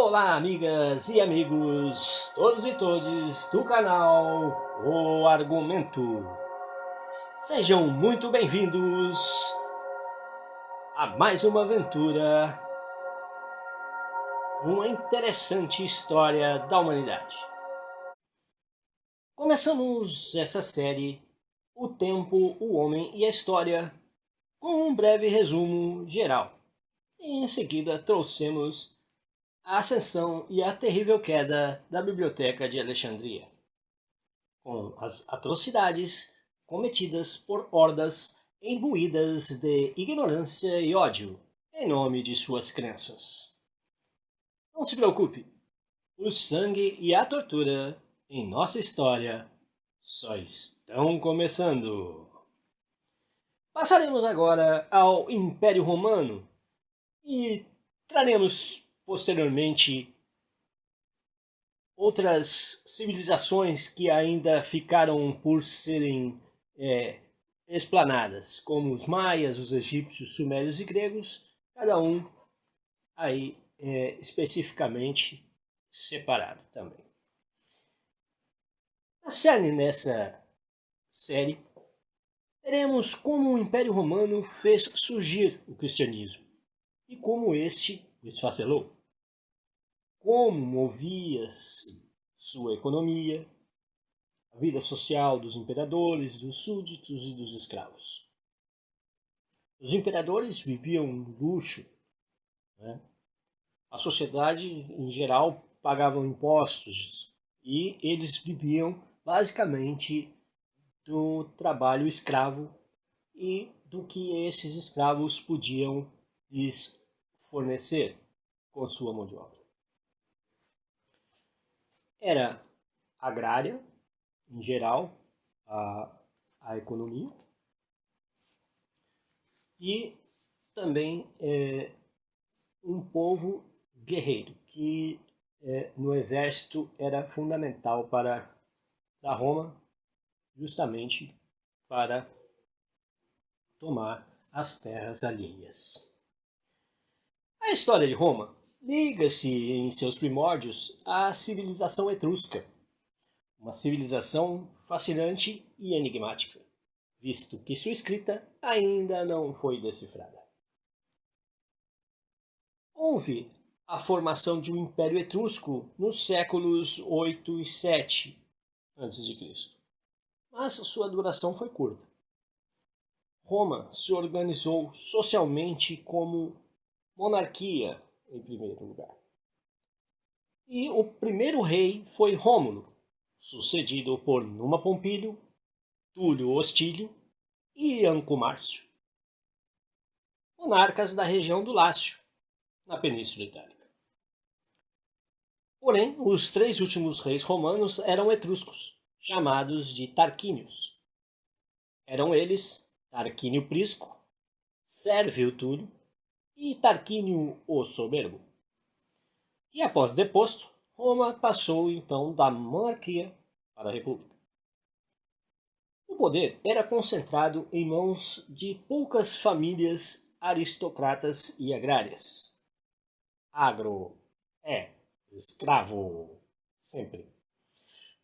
Olá, amigas e amigos, todos e todes do canal O Argumento. Sejam muito bem-vindos a mais uma aventura, uma interessante história da humanidade. Começamos essa série, O Tempo, o Homem e a História, com um breve resumo geral. E em seguida trouxemos a ascensão e a terrível queda da Biblioteca de Alexandria, com as atrocidades cometidas por hordas imbuídas de ignorância e ódio em nome de suas crenças. Não se preocupe, o sangue e a tortura em nossa história só estão começando. Passaremos agora ao Império Romano e traremos posteriormente outras civilizações que ainda ficaram por serem explanadas, como os maias, os egípcios, sumérios e gregos, cada um aí especificamente separado também. A cerne nessa série veremos como o Império Romano fez surgir o cristianismo e como este o esfacelou. Como movia-se sua economia, a vida social dos imperadores, dos súditos e dos escravos. Os imperadores viviam em luxo, né? A sociedade, em geral, pagava impostos e eles viviam basicamente do trabalho escravo e do que esses escravos podiam lhes fornecer com sua mão de obra. Era agrária, em geral, a economia, e também um povo guerreiro, que no exército era fundamental para da Roma, justamente para tomar as terras alheias. A história de Roma liga-se em seus primórdios à civilização etrusca, uma civilização fascinante e enigmática, visto que sua escrita ainda não foi decifrada. Houve a formação de um império etrusco nos séculos 8 e 7 a.C., mas sua duração foi curta. Roma se organizou socialmente como monarquia, em primeiro lugar. E o primeiro rei foi Rômulo, sucedido por Numa Pompílio, Túlio Hostílio e Anco Márcio, monarcas da região do Lácio, na Península Itálica. Porém, os três últimos reis romanos eram etruscos, chamados de Tarquínios. Eram eles Tarquínio Prisco, Sérvio Túlio e Tarquínio o Soberbo. E após deposto, Roma passou então da monarquia para a república. O poder era concentrado em mãos de poucas famílias aristocratas e agrárias. Agro é escravo, sempre.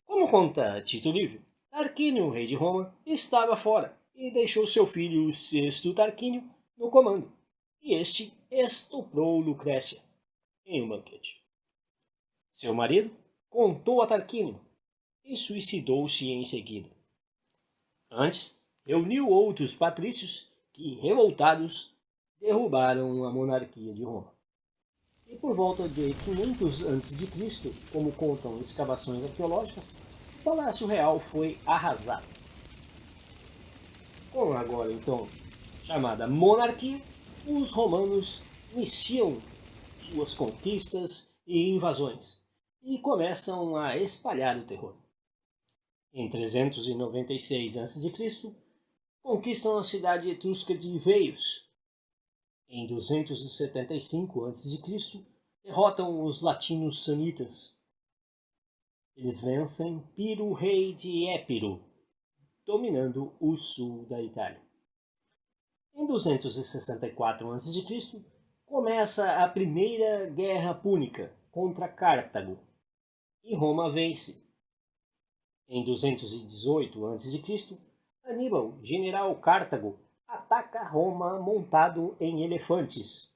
Como conta Tito Livio, Tarquínio, rei de Roma, estava fora e deixou seu filho Sexto Tarquínio no comando, e este estuprou Lucrécia em um banquete. Seu marido contou a Tarquínio e suicidou-se em seguida. Antes, reuniu outros patrícios que, revoltados, derrubaram a monarquia de Roma. E por volta de 500 a.C., como contam escavações arqueológicas, o Palácio Real foi arrasado. Com agora então chamada monarquia, os romanos iniciam suas conquistas e invasões e começam a espalhar o terror. Em 396 a.C., conquistam a cidade etrusca de Veios. Em 275 a.C., derrotam os latinos sanitas. Eles vencem Piro, rei de Épiro, dominando o sul da Itália. Em 264 a.C., começa a Primeira Guerra Púnica, contra Cartago e Roma vence. Em 218 a.C., Aníbal, general Cartago, ataca Roma montado em elefantes.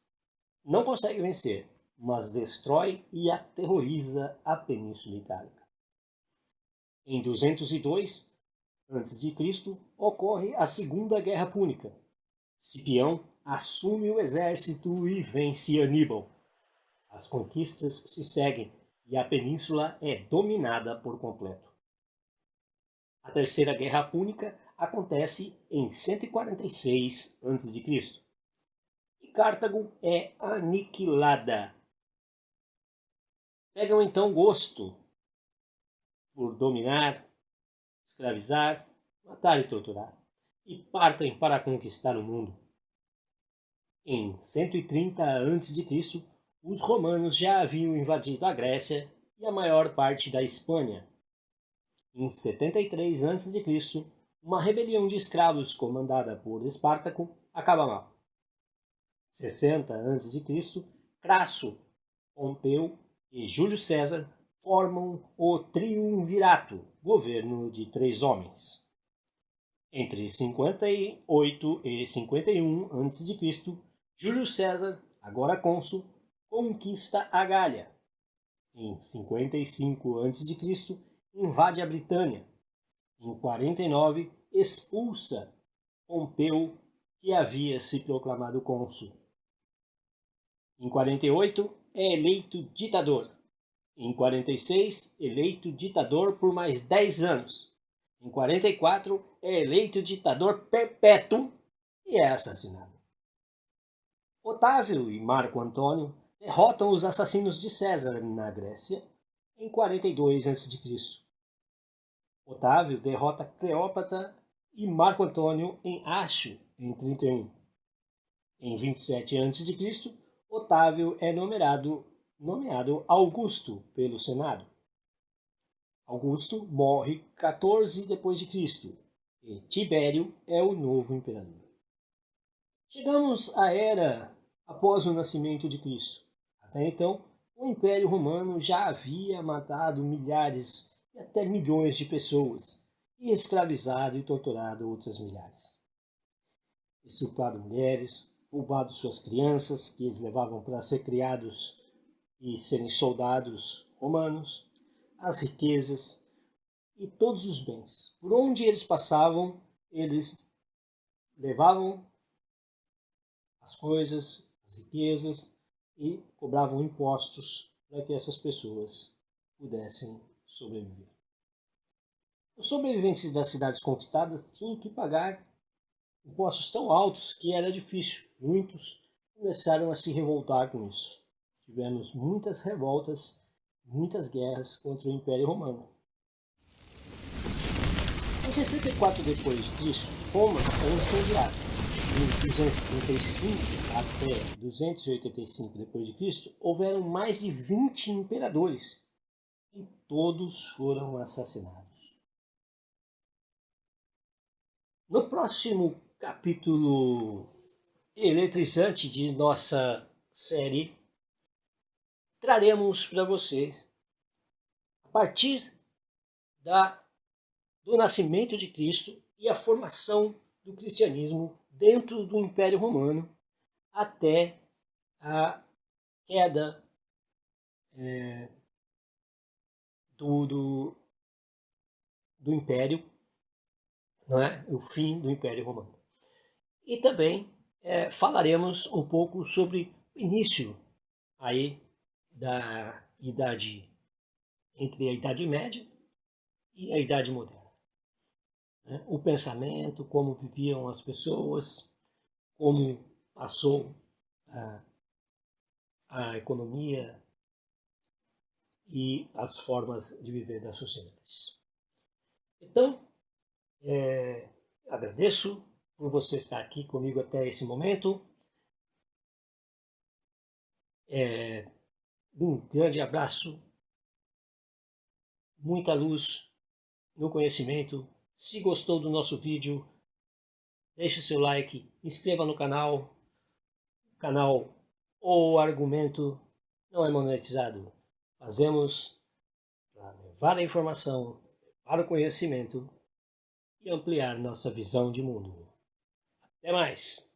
Não consegue vencer, mas destrói e aterroriza a Península Itálica. Em 202 a.C., ocorre a Segunda Guerra Púnica. Cipião assume o exército e vence Aníbal. As conquistas se seguem e a península é dominada por completo. A Terceira Guerra Púnica acontece em 146 a.C. e Cartago é aniquilada. Pegam então gosto por dominar, escravizar, matar e torturar, e partem para conquistar o mundo. Em 130 a.C., os romanos já haviam invadido a Grécia e a maior parte da Espanha. Em 73 a.C., uma rebelião de escravos comandada por Espartaco acaba mal. 60 a.C., Crasso, Pompeu e Júlio César formam o Triunvirato, governo de 3 homens. Entre 58 e 51 a.C., Júlio César, agora cônsul, conquista a Gália. Em 55 a.C., invade a Britânia. Em 49, expulsa Pompeu, que havia se proclamado cônsul. Em 48, é eleito ditador. Em 46, eleito ditador por mais 10 anos. Em 44, é eleito ditador perpétuo e é assassinado. Otávio e Marco Antônio derrotam os assassinos de César na Grécia em 42 a.C. Otávio derrota Cleópatra e Marco Antônio em Acho em 31. Em 27 a.C., Otávio é nomeado Augusto pelo Senado. Augusto morre 14 d.C. e Tibério é o novo imperador. Chegamos à era após o nascimento de Cristo. Até então, o Império Romano já havia matado milhares e até milhões de pessoas e escravizado e torturado outras milhares. Estuprado mulheres, roubado suas crianças, que eles levavam para ser criados e serem soldados romanos, as riquezas e todos os bens. Por onde eles passavam, eles levavam as coisas, as riquezas e cobravam impostos para que essas pessoas pudessem sobreviver. Os sobreviventes das cidades conquistadas tinham que pagar impostos tão altos que era difícil. Muitos começaram a se revoltar com isso. Tivemos muitas revoltas, muitas guerras contra o Império Romano. Em 64 d.C., Roma é incendiada. Em 235 até 285 d.C., houveram mais de 20 imperadores e todos foram assassinados. No próximo capítulo eletrizante de nossa série, traremos para vocês, a partir do nascimento de Cristo e a formação do cristianismo dentro do Império Romano, até a queda do Império, não é? O fim do Império Romano. E também falaremos um pouco sobre o início aí da idade, entre a Idade Média e a Idade Moderna. O pensamento, como viviam as pessoas, como passou a economia e as formas de viver das sociedades. Então, agradeço por você estar aqui comigo até esse momento. Um grande abraço, muita luz no conhecimento. Se gostou do nosso vídeo, deixe seu like, inscreva no canal. O canal O Argumento não é monetizado. fazemos para levar a informação, levar o conhecimento e ampliar nossa visão de mundo. Até mais!